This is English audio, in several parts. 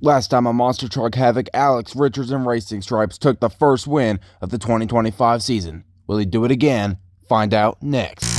Last time on Monster Truck Havoc, Alex Richards and Racing Stripes took the first win of the 2025 season. Will he do it again? Find out next.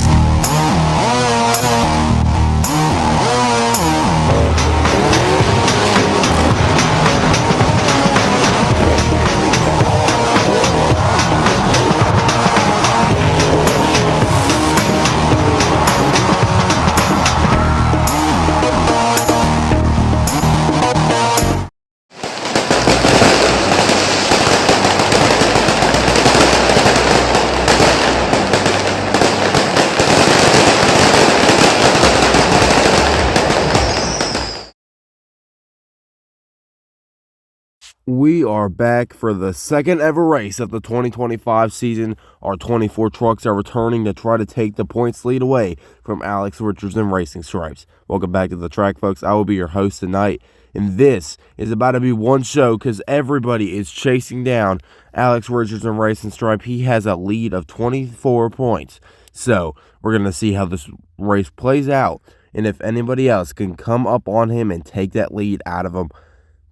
We are back for the second ever race of the 2025 season. Our 24 trucks are returning to try to take the points lead away from Alex Richards and Racing Stripes. Welcome back to the track, folks. I will be your host tonight, and this is about to be one show because everybody is chasing down Alex Richards and Racing Stripe. He has a lead of 24 points. So we're going to see how this race plays out and if anybody else can come up on him and take that lead out of him.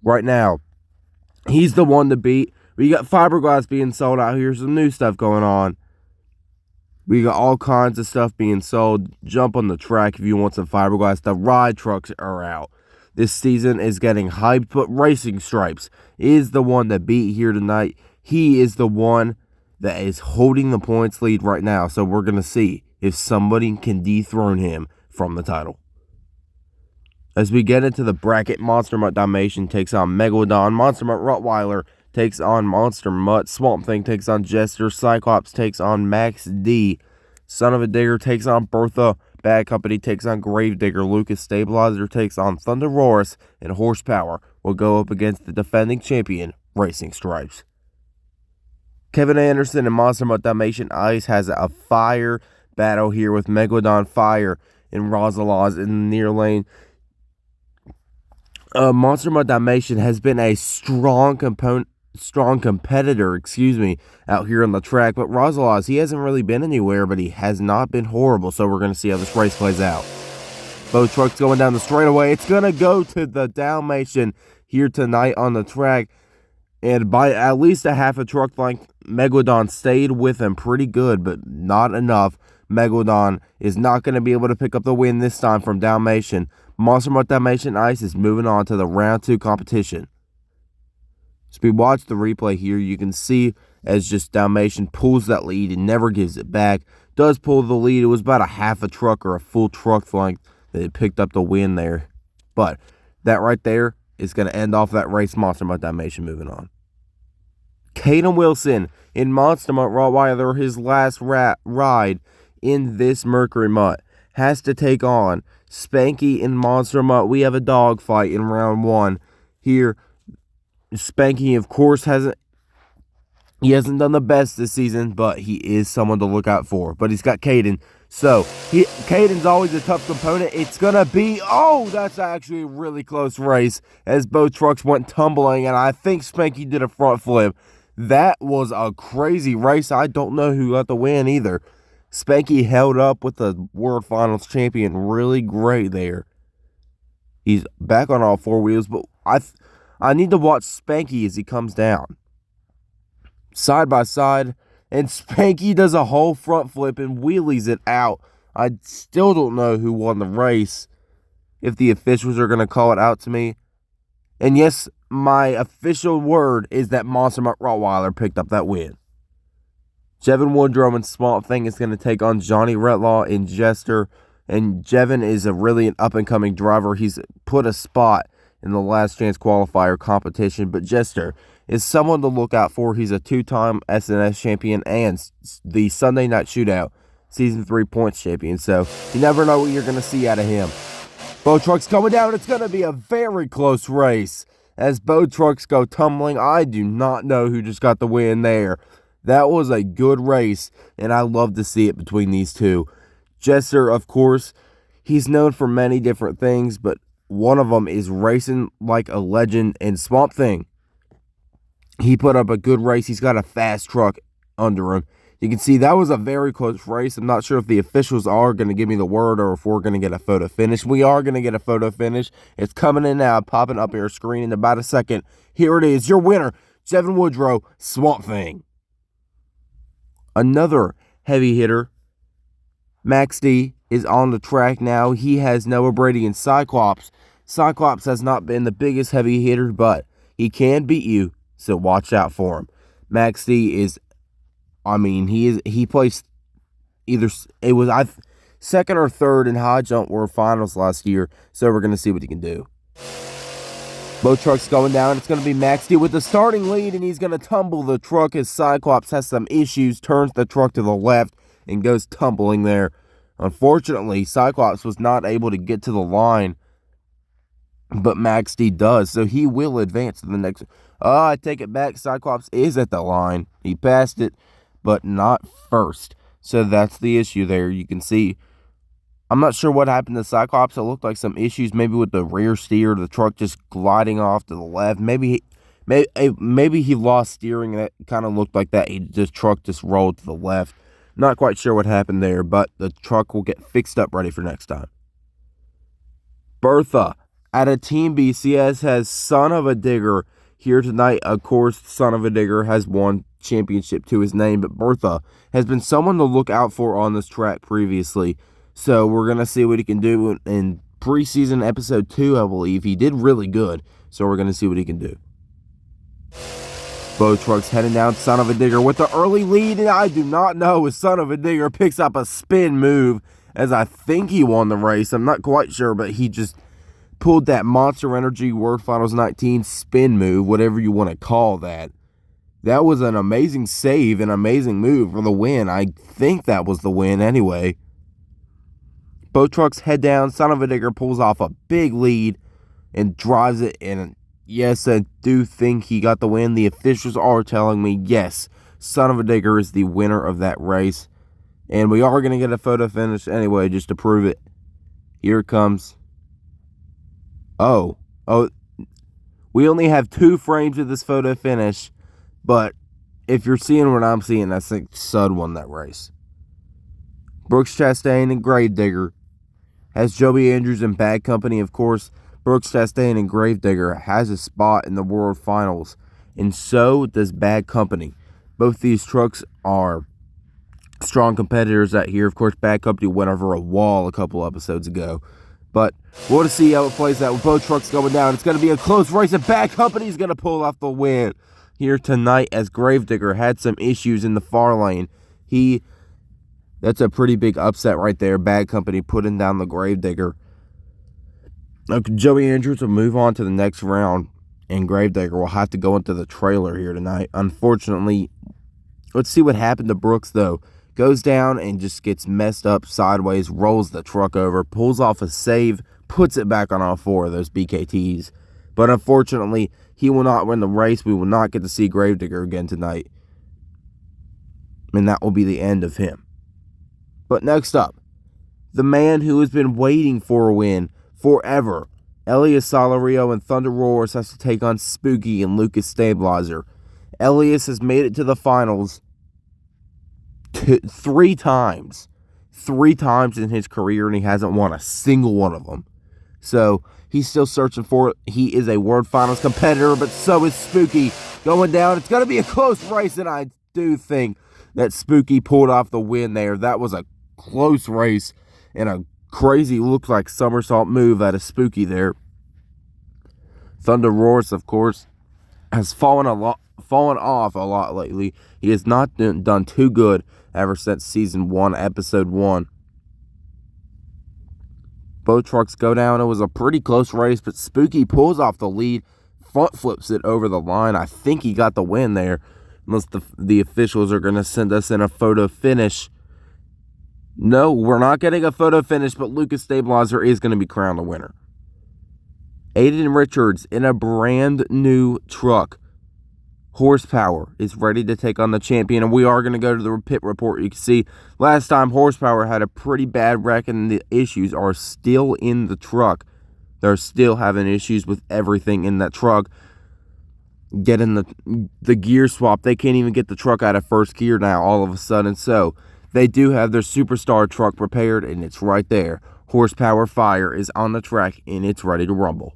Right now, he's the one to beat. We got fiberglass being sold out here. Some new stuff going on. We got all kinds of stuff being sold. Jump on the track if you want some fiberglass. The ride trucks are out. This season is getting hyped, but Racing Stripes is the one to beat here tonight. He is the one that is holding the points lead right now. So we're going to see if somebody can dethrone him from the title. As we get into the bracket, Monster Mutt Dalmatian takes on Megalodon. Monster Mutt Rottweiler takes on Monster Mutt. Swamp Thing takes on Jester. Cyclops takes on Max D. Son of a Digger takes on Bertha. Bad Company takes on Gravedigger. Lucas Stabilizer takes on Thunder Roars. And Horsepower will go up against the defending champion, Racing Stripes. Kevin Anderson and Monster Mutt Dalmatian Ice has a fire battle here with Megalodon Fire and Rosalaz in the near lane. Monster Mutt Dalmatian has been a strong competitor, out here on the track. But Rosalaz, he hasn't really been anywhere, but he has not been horrible. So we're going to see how this race plays out. Both trucks going down the straightaway. It's going to go to the Dalmatian here tonight on the track. And by at least a half a truck length, Megalodon stayed with him pretty good, but not enough. Megalodon is not going to be able to pick up the win this time from Dalmatian. Monster Mutt Dalmatian Ice is moving on to the round 2 competition. As we watch the replay here, you can see as just Dalmatian pulls that lead and never gives it back. Does pull the lead. It was about a half a truck or a full truck length that it picked up the win there. But that right there is going to end off that race. Monster Mutt Dalmatian moving on. Caden Wilson in Monster Mutt Rottweiler, his last ride in this Mercury Mutt, has to take on Spanky in Monster Mutt. We have a dogfight in round 1 here. Spanky, of course, hasn't done the best this season, but he is someone to look out for. But he's got Caden, so Caden's always a tough component. It's gonna be, that's actually a really close race as both trucks went tumbling, and I think Spanky did a front flip. That was a crazy race. I don't know who got the win either. Spanky held up with the World Finals champion really great there. He's back on all 4 wheels, but I need to watch Spanky as he comes down. Side by side, and Spanky does a whole front flip and wheelies it out. I still don't know who won the race, if the officials are going to call it out to me. And yes, my official word is that Monster Mutt Rottweiler picked up that win. Jevin Woodrow and Swamp Thing is going to take on Johnny Retlaw and Jester. And Jevin is an up-and-coming driver. He's put a spot in the last chance qualifier competition. But Jester is someone to look out for. He's a 2-time SNS champion and the Sunday Night Shootout Season 3 points champion. So you never know what you're going to see out of him. Both trucks coming down. It's going to be a very close race as both trucks go tumbling. I do not know who just got the win there. That was a good race, and I love to see it between these two. Jester, of course, he's known for many different things, but one of them is racing like a legend. And Swamp Thing, he put up a good race. He's got a fast truck under him. You can see that was a very close race. I'm not sure if the officials are going to give me the word or if we're going to get a photo finish. We are going to get a photo finish. It's coming in now, popping up on your screen in about a second. Here it is, your winner, Devin Woodrow, Swamp Thing. Another heavy hitter, Max D, is on the track now. He has Noah Brady and Cyclops. Cyclops has not been the biggest heavy hitter, but he can beat you, so watch out for him. Max D is, he placed second or third in high jump world finals last year, so we're going to see what he can do. Both trucks going down. It's going to be Max D with the starting lead, and he's going to tumble the truck as Cyclops has some issues, turns the truck to the left, and goes tumbling there. Unfortunately, Cyclops was not able to get to the line, but Max D does, so he will advance to the next. I take it back. Cyclops is at the line. He passed it, but not first. So that's the issue there. You can see, I'm not sure what happened to Cyclops. It looked like some issues maybe with the rear steer, the truck just gliding off to the left. Maybe he lost steering, and it kind of looked like that. This truck just rolled to the left. Not quite sure what happened there, but the truck will get fixed up ready for next time. Bertha out of Team BCS has Son of a Digger here tonight. Of course, Son of a Digger has won championship to his name, but Bertha has been someone to look out for on this track previously. So we're going to see what he can do in preseason episode 2, I believe. He did really good, so we're going to see what he can do. Both trucks heading down. Son of a Digger with the early lead, and I do not know if Son of a Digger picks up a spin move, as I think he won the race. I'm not quite sure, but he just pulled that Monster Energy World Finals 19 spin move, whatever you want to call that. That was an amazing save, an amazing move for the win. I think that was the win anyway. Both trucks head down. Son of a Digger pulls off a big lead and drives it in. Yes, I do think he got the win. The officials are telling me, yes, Son of a Digger is the winner of that race. And we are going to get a photo finish anyway, just to prove it. Here it comes. Oh, we only have 2 frames of this photo finish. But if you're seeing what I'm seeing, I think Sud won that race. Brooks Chastain and Gravedigger has Joey Andrews and Bad Company. Of course, Brooks Chastain and Gravedigger has a spot in the World Finals, and so does Bad Company. Both these trucks are strong competitors out here. Of course, Bad Company went over a wall a couple episodes ago. But we'll see how it plays out with both trucks going down. It's going to be a close race, and Bad Company's going to pull off the win here tonight, as Gravedigger had some issues in the far lane. That's a pretty big upset right there. Bad Company putting down the Gravedigger. Joey Andrews will move on to the next round, and Gravedigger will have to go into the trailer here tonight. Unfortunately, let's see what happened to Brooks, though. Goes down and just gets messed up sideways, rolls the truck over, pulls off a save, puts it back on all 4 of those BKTs. But unfortunately, he will not win the race. We will not get to see Gravedigger again tonight. And that will be the end of him. But next up, the man who has been waiting for a win forever, Elias Salario and Thunder Roars has to take on Spooky and Lucas Stabilizer. Elias has made it to the finals 3 times. 3 times in his career, and he hasn't won a single one of them. So he's still searching for it. He is a World Finals competitor, but so is Spooky. Going down, it's going to be a close race, and I do think that Spooky pulled off the win there. That was a close race and a crazy, looked like somersault move out of Spooky there. Thunder Roars, of course, has fallen off a lot lately. He has not done too good ever since Season 1, Episode 1. Both trucks go down. It was a pretty close race, but Spooky pulls off the lead, front flips it over the line. I think he got the win there, unless the officials are going to send us in a photo finish. No, we're not getting a photo finish, but Lucas Stabilizer is going to be crowned the winner. Aiden Richards in a brand new truck. Horsepower is ready to take on the champion, and we are going to go to the pit report. You can see last time Horsepower had a pretty bad wreck, and the issues are still in the truck. They're still having issues with everything in that truck. getting the gear swap. They can't even get the truck out of first gear now all of a sudden. So they do have their superstar truck prepared, and it's right there. Horsepower Fire is on the track, and it's ready to rumble.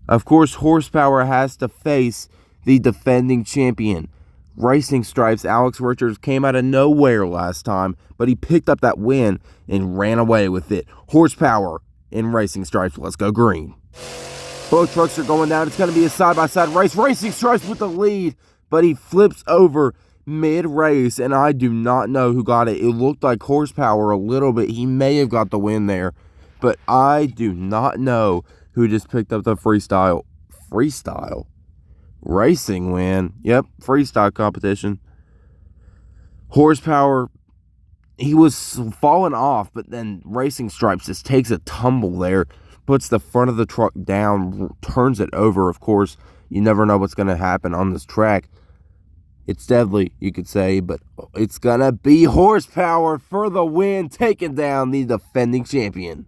Of course, Horsepower has to face the defending champion. Racing Stripes, Alex Richards, came out of nowhere last time, but he picked up that win and ran away with it. Horsepower in Racing Stripes, let's go green. Both trucks are going down. It's going to be a side-by-side race. Racing Stripes with the lead, but he flips over mid-race, and I do not know who got it. It looked like Horsepower a little bit. He may have got the win there, but I do not know who just picked up the freestyle racing win. Yep, freestyle competition. Horsepower, he was falling off, but then Racing Stripes just takes a tumble there, puts the front of the truck down, turns it over. Of course, you never know what's going to happen on this track. It's deadly, you could say, but it's going to be Horsepower for the win, taking down the defending champion.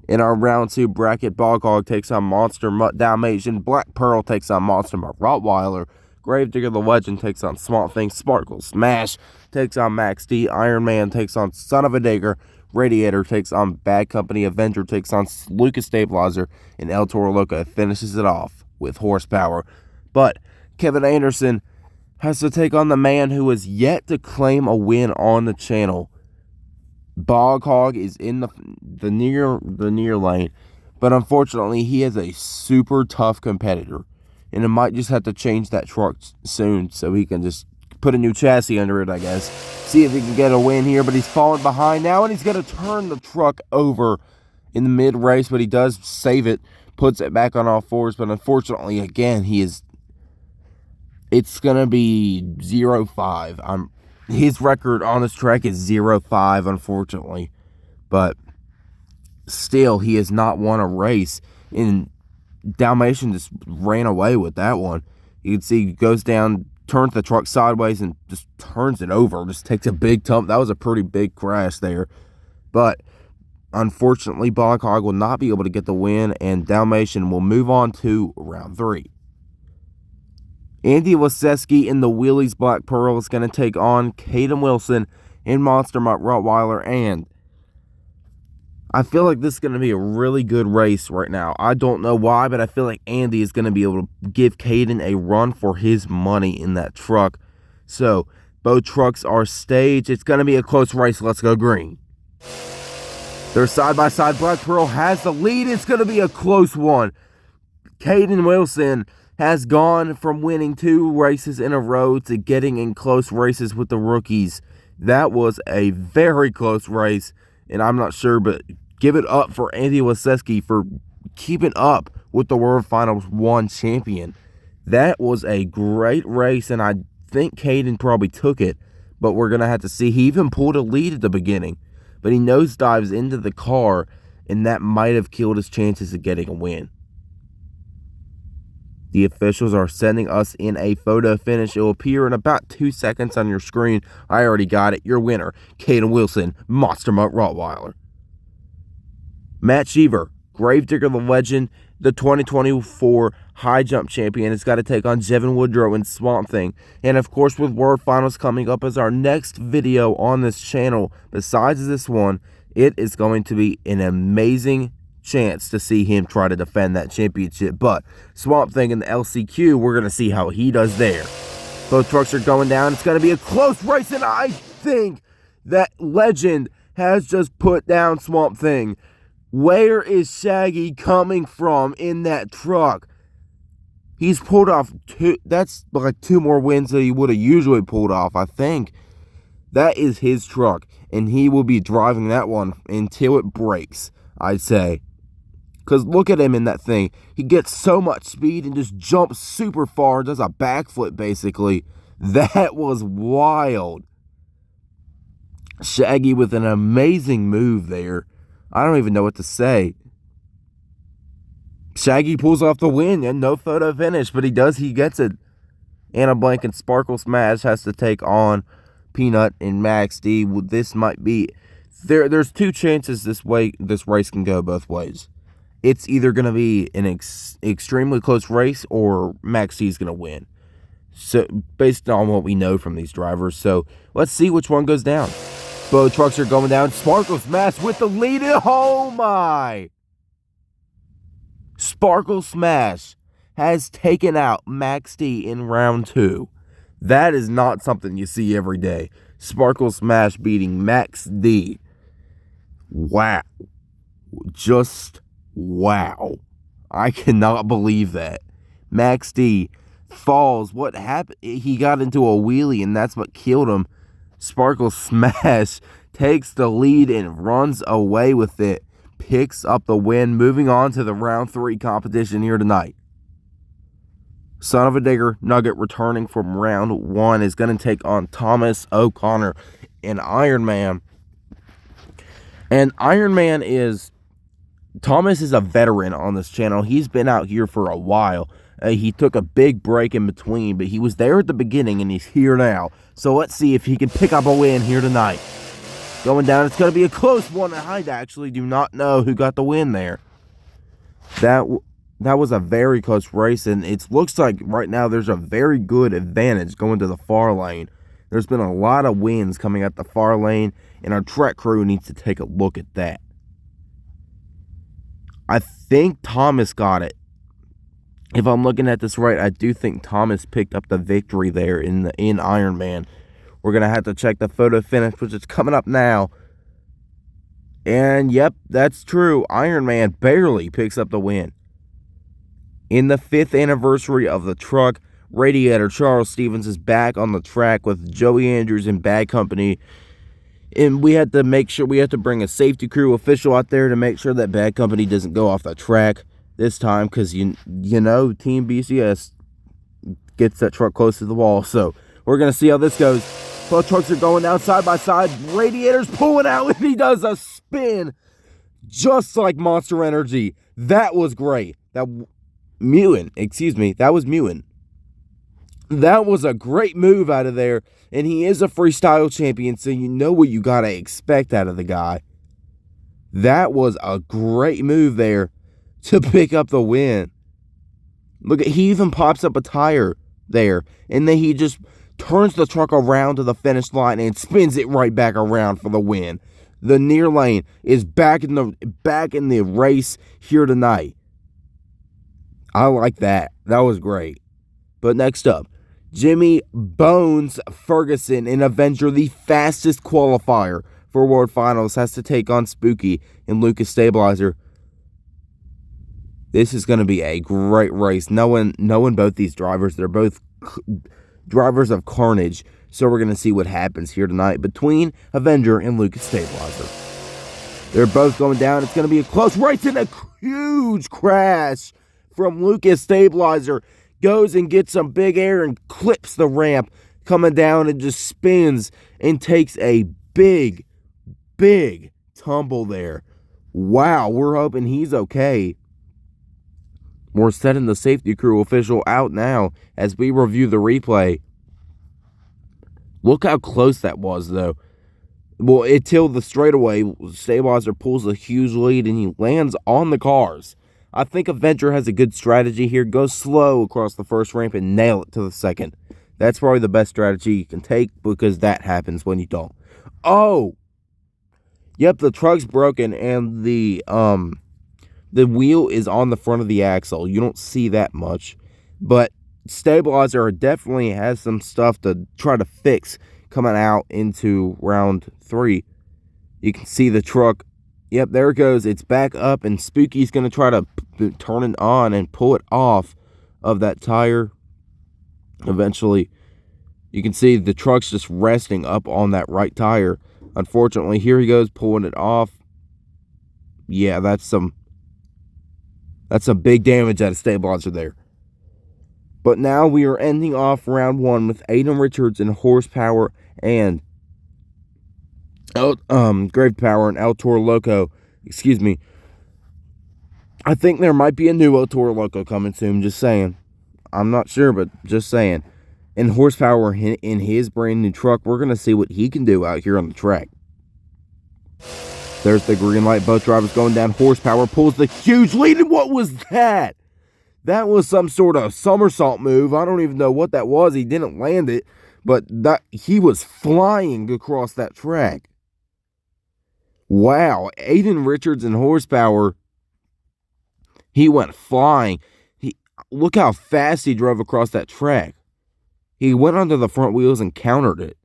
In our round 2 bracket, Bog Hog takes on Monster Mutt Dalmatian. Black Pearl takes on Monster Mutt Rottweiler. Gravedigger the Legend takes on Swamp Thing. Sparkle Smash takes on Max D. Iron Man takes on Son of a Digger. Radiator takes on Bad Company. Avenger takes on Lucas Stabilizer. And El Toro Loca finishes it off with Horsepower. But Kevin Anderson has to take on the man who has yet to claim a win on the channel. Bog Hog is in the near lane, but unfortunately he is a super tough competitor, and it might just have to change that truck soon so he can just put a new chassis under it, I guess. See if he can get a win here, but he's falling behind now, and he's going to turn the truck over in the mid-race, but he does save it, puts it back on all fours, but unfortunately, again, it's going to be 0-5. His record on this track is 0-5, unfortunately. But still, he has not won a race. And Dalmatian just ran away with that one. You can see he goes down, turns the truck sideways, and just turns it over. Just takes a big tump. That was a pretty big crash there. But unfortunately, Bog Hog will not be able to get the win, and Dalmatian will move on to round 3. Andy Waseski in the Wheelies Black Pearl is going to take on Caden Wilson in Monster Mutt Rottweiler, and I feel like this is going to be a really good race right now. I don't know why, but I feel like Andy is going to be able to give Caden a run for his money in that truck. So, both trucks are staged. It's going to be a close race. Let's go green. They're side-by-side. Black Pearl has the lead. It's going to be a close one. Caden Wilson has gone from winning 2 races in a row to getting in close races with the rookies. That was a very close race, and I'm not sure, but give it up for Andy Waseski for keeping up with the World Finals 1 champion. That was a great race, and I think Caden probably took it, but we're going to have to see. He even pulled a lead at the beginning, but he nosedives into the car, and that might have killed his chances of getting a win. The officials are sending us in a photo finish. It will appear in about 2 seconds on your screen. I already got it. Your winner, Caden Wilson, Monster Mutt Rottweiler. Matt Cheever, Gravedigger the Legend, the 2024 High Jump Champion, has got to take on Jevin Woodrow and Swamp Thing. And of course, with World Finals coming up as our next video on this channel, besides this one, it is going to be an amazing chance to see him try to defend that championship. But Swamp Thing in the LCQ, we're going to see how he does there. Both trucks are going down. It's going to be a close race, and I think that Legend has just put down Swamp Thing. Where is Shaggy coming from in that truck? He's pulled off 2. That's like 2 more wins that he would have usually pulled off, I think. That is his truck, and he will be driving that one until it breaks, I'd say. Because look at him in that thing. He gets so much speed and just jumps super far. Does a backflip, basically. That was wild. Shaggy with an amazing move there. I don't even know what to say. Shaggy pulls off the win and no photo finish, but he does. He gets it. Anna Blank and Sparkle Smash has to take on Peanut and Max D. This might be... There's 2 chances this race can go both ways. it's either going to be an extremely close race or Max D is going to win. So, based on what we know from these drivers. So, let's see which one goes down. Both trucks are going down. Sparkle Smash with the lead. Oh, my. Sparkle Smash has taken out Max D in round 2. That is not something you see every day. Sparkle Smash beating Max D. Wow. Just wow. I cannot believe that. Max D falls. What happened? He got into a wheelie and that's what killed him. Sparkle Smash takes the lead and runs away with it. Picks up the win. Moving on to the round 3 competition here tonight. Son of a Digger Nugget returning from round 1 is going to take on Thomas O'Connor in Iron Man. And Iron Man is... Thomas is a veteran on this channel. He's been out here for a while. He took a big break in between, but he was there at the beginning and he's here now. So let's see if he can pick up a win here tonight. Going down, it's going to be a close one. I actually do not know who got the win there. That was a very close race, and it looks like right now there's a very good advantage going to the far lane. There's been a lot of wins coming at the far lane, and our track crew needs to take a look at that. I think Thomas got it. If I'm looking at this right, I do think Thomas picked up the victory there in Iron Man. We're going to have to check the photo finish, which is coming up now. And yep, that's true. Iron Man barely picks up the win. In the 5th anniversary of the truck, Radiator Charles Stevens is back on the track with Joey Andrews in bad company. And we had to make sure, we have to bring a safety crew official out there to make sure that bad company doesn't go off the track this time. Because, you know, Team BCS gets that truck close to the wall. So, we're going to see how this goes. Both trucks are going down side by side. Radiator's pulling out and he does a spin. Just like Monster Energy. That was great. That was Muin. That was a great move out of there. And he is a freestyle champion, so you know what you got to expect out of the guy. That was a great move there to pick up the win. Look, he even pops up a tire there. And then he just turns the truck around to the finish line and spins it right back around for the win. The near lane is back in the race here tonight. I like that. That was great. But next up, Jimmy Bones Ferguson in Avenger, the fastest qualifier for World Finals, has to take on Spooky and Lucas Stabilizer. This is going to be a great race. Knowing both these drivers, they're both drivers of carnage. So we're going to see what happens here tonight between Avenger and Lucas Stabilizer. They're both going down. It's going to be a close race and a huge crash from Lucas Stabilizer. Goes and gets some big air and clips the ramp. Coming down and just spins and takes a big, big tumble there. Wow, we're hoping he's okay. We're setting the safety crew official out now as we review the replay. Look how close that was, though. Well, until the straightaway, Stabilizer pulls a huge lead and he lands on the cars. I think Avenger has a good strategy here. Go slow across the first ramp and nail it to the second. That's probably the best strategy you can take because that happens when you don't. Oh! Yep, the truck's broken and the wheel is on the front of the axle. You don't see that much. But Stabilizer definitely has some stuff to try to fix coming out into round 3. You can see the truck. Yep, there it goes. It's back up, and Spooky's going to try to turn it on and pull it off of that tire. Eventually, you can see the truck's just resting up on that right tire. Unfortunately, here he goes pulling it off. Yeah, that's some big damage out of Stabilizer there. But now we are ending off round 1 with Aiden Richards in horsepower and Grave Power and El Toro Loco. Excuse me. I think there might be a new El Toro Loco coming soon. Just saying. I'm not sure, but just saying. And horsepower in his brand new truck. We're going to see what he can do out here on the track. There's the green light. Both drivers going down. Horsepower pulls the huge lead. And what was that? That was some sort of somersault move. I don't even know what that was. He didn't land it, but he was flying across that track. Wow. Aiden Richards and Horsepower, he went flying. Look how fast he drove across that track. He went onto the front wheels and countered it.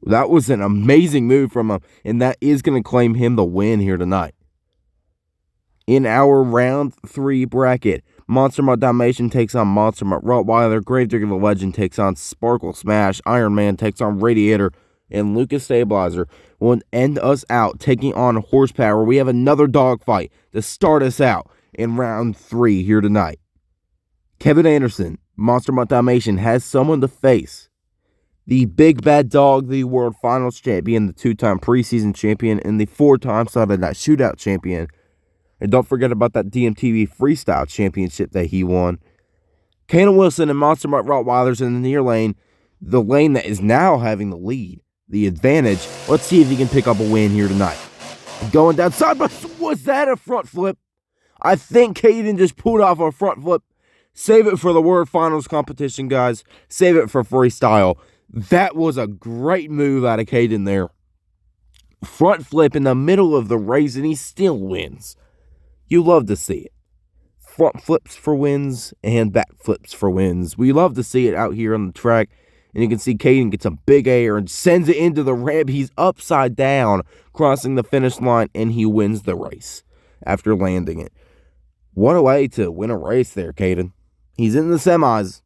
That was an amazing move from him, and that is going to claim him the win here tonight. In our round 3 bracket, Monster Mutt Dalmatian takes on Monster Mutt Rottweiler, Gravedigger the Legend takes on Sparkle Smash, Iron Man takes on Radiator, and Lucas Stabilizer will end us out taking on Horsepower. We have another dogfight to start us out in round 3 here tonight. Kevin Anderson, Monster Mutt Dalmatian, has someone to face. The big bad dog, the World Finals champion, the 2-time preseason champion, and the 4-time Saturday Night Shootout champion. And don't forget about that DMTV Freestyle Championship that he won. Kanan Wilson and Monster Mutt Rottweilers in the near lane, the lane that is now having the lead, the advantage. Let's see if he can pick up a win here tonight. Going down side, but was that a front flip? I think Caden just pulled off a front flip. Save it for the World Finals competition, guys. Save it for freestyle. That was a great move out of Caden there. Front flip in the middle of the race, and he still wins. You love to see it. Front flips for wins and back flips for wins. We love to see it out here on the track. And you can see Caden gets a big air and sends it into the ramp. He's upside down, crossing the finish line, and he wins the race after landing it. What a way to win a race there, Caden. He's in the semis.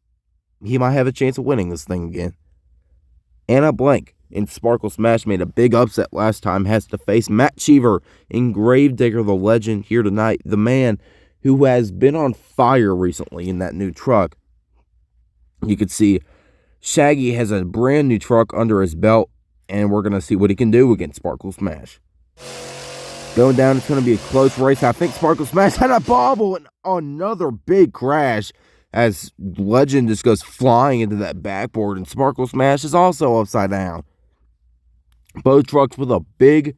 He might have a chance of winning this thing again. Anna Blank in Sparkle Smash made a big upset last time. Has to face Matt Cheever in Gravedigger the Legend here tonight. The man who has been on fire recently in that new truck. You can see Shaggy has a brand new truck under his belt. And we're going to see what he can do against Sparkle Smash. Going down, it's going to be a close race. I think Sparkle Smash had a bobble and another big crash as Legend just goes flying into that backboard, and Sparkle Smash is also upside down. Both trucks with a big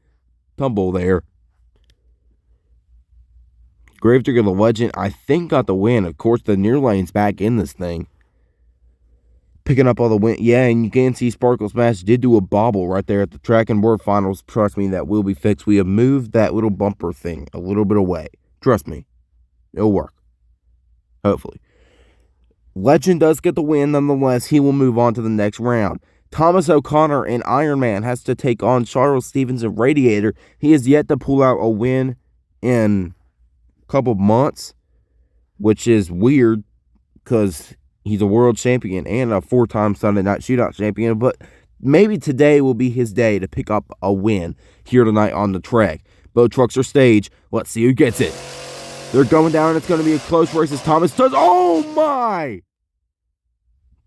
tumble there. Gravedigger the Legend, I think, got the win. Of course, the near lane's back in this thing. Picking up all the win. Yeah, and you can see Sparkle Smash did do a bobble right there at the track and World Finals. Trust me, that will be fixed. We have moved that little bumper thing a little bit away. Trust me. It'll work. Hopefully. Legend does get the win nonetheless. He will move on to the next round. Thomas O'Connor and Iron Man has to take on Charles Stevens and Radiator. He has yet to pull out a win in a couple months, which is weird because he's a world champion and a 4-time Sunday Night Shootout champion, but maybe today will be his day to pick up a win here tonight on the track. Both trucks are staged. Let's see who gets it. They're going down. It's going to be a close race as Thomas does. Oh, my!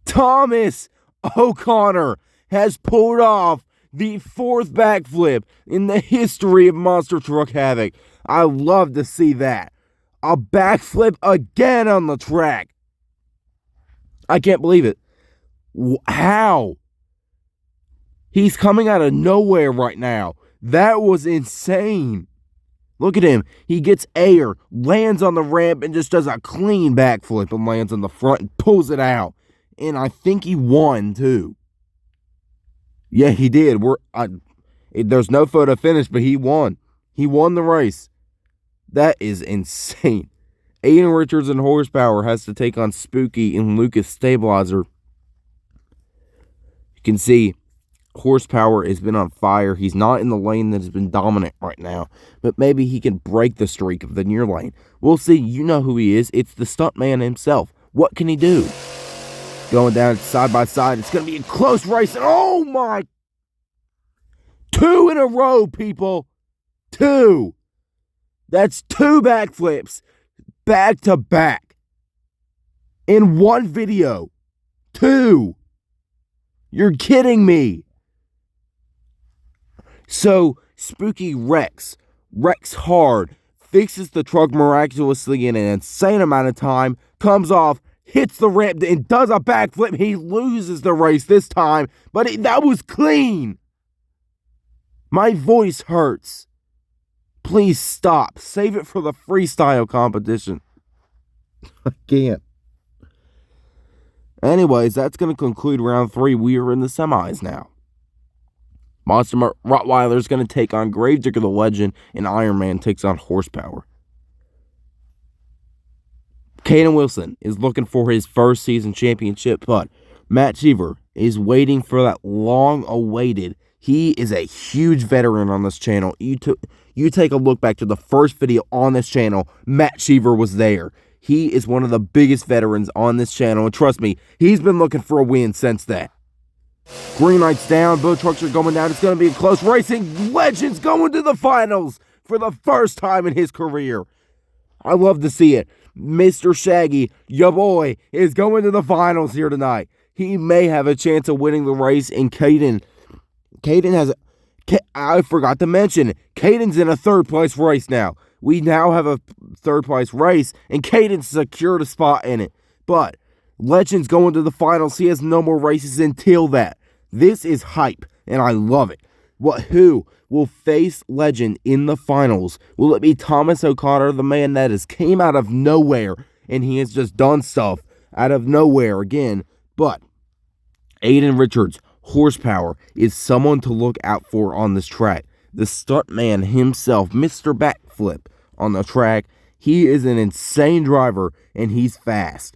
Thomas O'Connor has pulled off the 4th backflip in the history of Monster Truck Havoc. I love to see that. A backflip again on the track. I can't believe it. How? He's coming out of nowhere right now. That was insane. Look at him. He gets air, lands on the ramp, and just does a clean backflip and lands on the front and pulls it out. And I think he won, too. Yeah, he did. There's no photo finish, but he won. He won the race. That is insane. Aiden Richards and Horsepower has to take on Spooky and Lucas Stabilizer. You can see Horsepower has been on fire. He's not in the lane that has been dominant right now, but maybe he can break the streak of the near lane. We'll see. You know who he is. It's the stuntman himself. What can he do? Going down side by side. It's going to be a close race. And oh my! 2 in a row, people. 2. That's 2 backflips back to back in one video. 2. You're kidding me. So, Spooky wrecks hard, fixes the truck miraculously in an insane amount of time, comes off, hits the ramp, and does a backflip. He loses the race this time, but that was clean. My voice hurts. Please stop. Save it for the freestyle competition. I can't. Anyways, that's going to conclude round 3. We are in the semis now. Monster Rottweiler is going to take on Gravedigger the Legend, and Iron Man takes on Horsepower. Caden Wilson is looking for his first season championship, but Matt Cheever is waiting for that long-awaited. He is a huge veteran on this channel. You take a look back to the first video on this channel, Matt Cheever was there. He is one of the biggest veterans on this channel, and trust me, he's been looking for a win since that. Green lights down, both trucks are going down. It's going to be a close racing. Legends going to the finals for the first time in his career. I love to see it. Mr. Shaggy, your boy, is going to the finals here tonight. He may have a chance of winning the race, and Caden has, I forgot to mention, Caden's in a third place race now. We now have a third place race, and Caden secured a spot in it. But Legend's going to the finals. He has no more races until that. This is hype, and I love it. Who will face Legend in the finals? Will it be Thomas O'Connor, the man that has came out of nowhere, and he has just done stuff out of nowhere again? But Aiden Richards, Horsepower, is someone to look out for on this track. The stuntman himself, Mr. Backflip on the track. He is an insane driver, and he's fast.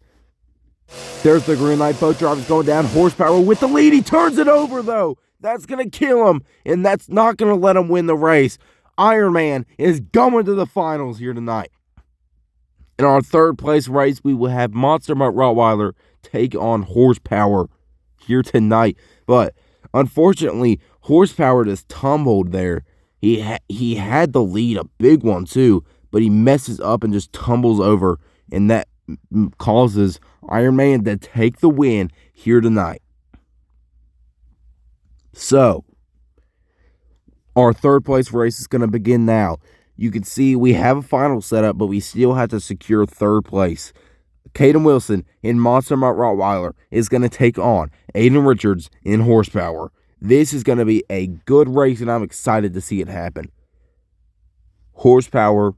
There's the green light. Both drivers going down. Horsepower with the lead. He turns it over, though. That's going to kill him, and that's not going to let him win the race. Iron Man is going to the finals here tonight. In our third place race, we will have Monster Mutt Rottweiler take on Horsepower here tonight. But unfortunately, Horsepower just tumbled there. He had the lead, a big one too, but he messes up and just tumbles over, and that causes Iron Man to take the win here tonight. So, our third place race is going to begin now. You can see we have a final setup, but we still have to secure third place. Caden Wilson in Monster Mutt Rottweiler is going to take on Aiden Richards in Horsepower. This is going to be a good race, and I'm excited to see it happen. Horsepower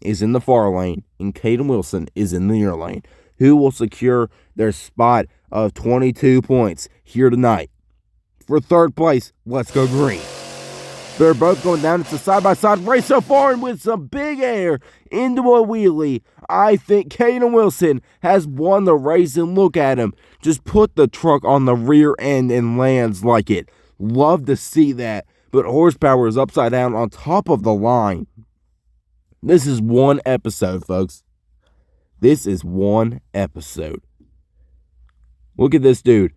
is in the far lane, and Caden Wilson is in the near lane. Who will secure their spot of 22 points here tonight? For third place, let's go green. They're both going down. It's a side-by-side race so far, and with some big air into a wheelie, I think Caden Wilson has won the race, and look at him. Just put the truck on the rear end and lands like it. Love to see that, but Horsepower is upside down on top of the line. This is one episode, folks. This is one episode. Look at this dude.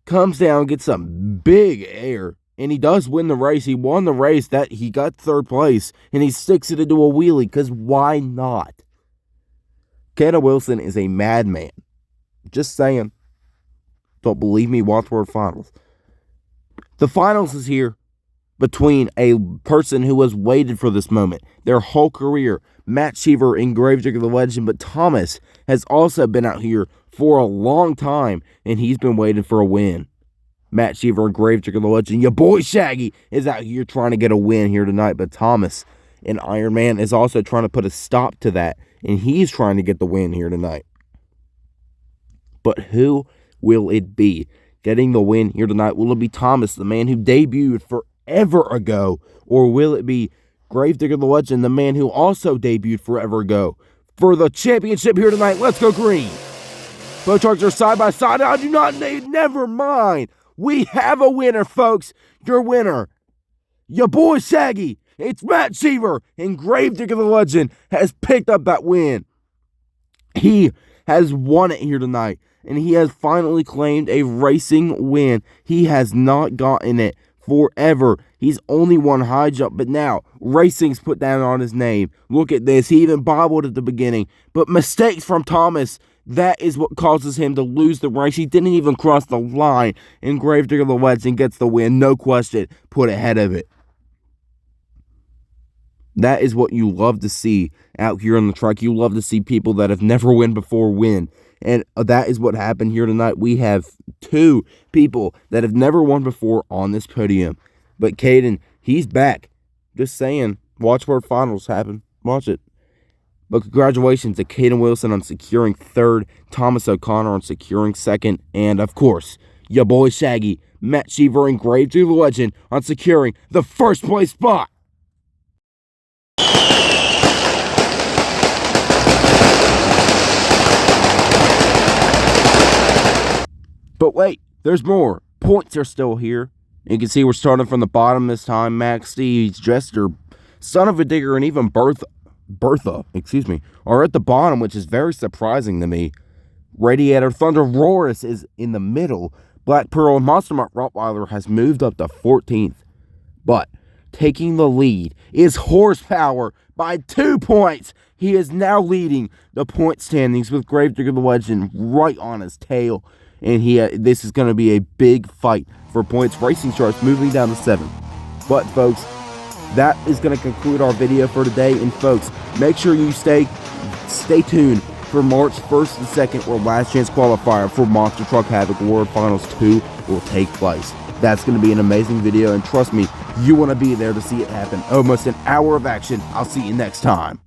Comes down, gets some big air, and he does win the race. He won the race. That he got third place, and he sticks it into a wheelie, because why not? Caden Wilson is a madman. Just saying. Don't believe me? Watch World Finals. The finals is here between a person who has waited for this moment their whole career, Matt Cheever and Gravedigger the Legend, but Thomas has also been out here for a long time, and he's been waiting for a win. Matt Cheever and Gravedigger the Legend, your boy Shaggy, is out here trying to get a win here tonight, but Thomas and Iron Man is also trying to put a stop to that, and he's trying to get the win here tonight. But who will it be getting the win here tonight? Will it be Thomas, the man who debuted forever ago, or will it be Gravedigger the Legend, the man who also debuted forever ago? For the championship here tonight, let's go green. Both trucks are side by side. I do not need, never mind. We have a winner, folks. Your winner, your boy Shaggy. It's Matt Cheever, and Gravedigger the Legend has picked up that win. He has won it here tonight, and he has finally claimed a racing win. He has not gotten it forever. He's only won high jump, but now racing's put down on his name. Look at this. He even bobbled at the beginning, but mistakes from Thomas, that is what causes him to lose the race. He didn't even cross the line, and Gravedigger the Legend gets the win, no question, put ahead of it. That is what you love to see out here on the track. You love to see people that have never won before win. And that is what happened here tonight. We have two people that have never won before on this podium. But Caden He's back. Just saying. Watch where finals happen. Watch it. But congratulations to Caden Wilson on securing third, Thomas O'Connor on securing second, and of course, your boy Shaggy, Matt Cheever, and Grave to the Legend on securing the first place spot. But wait, there's more. Points are still here. You can see we're starting from the bottom this time. Max, Steve, Jester, Son of a Digger, and even Bertha, are at the bottom, which is very surprising to me. Radiator Thunder Roris is in the middle. Black Pearl and Monster Mutt Rottweiler has moved up to 14th. But taking the lead is Horsepower by 2 points. He is now leading the point standings with Gravedigger the Legend right on his tail. And this is going to be a big fight for points. Racing Sharks moving down to 7th. But, folks, that is going to conclude our video for today. And, folks, make sure you stay tuned for March 1st and 2nd, where Last Chance Qualifier for Monster Truck Havoc World Finals 2 will take place. That's going to be an amazing video, and trust me, you want to be there to see it happen. Almost an hour of action. I'll see you next time.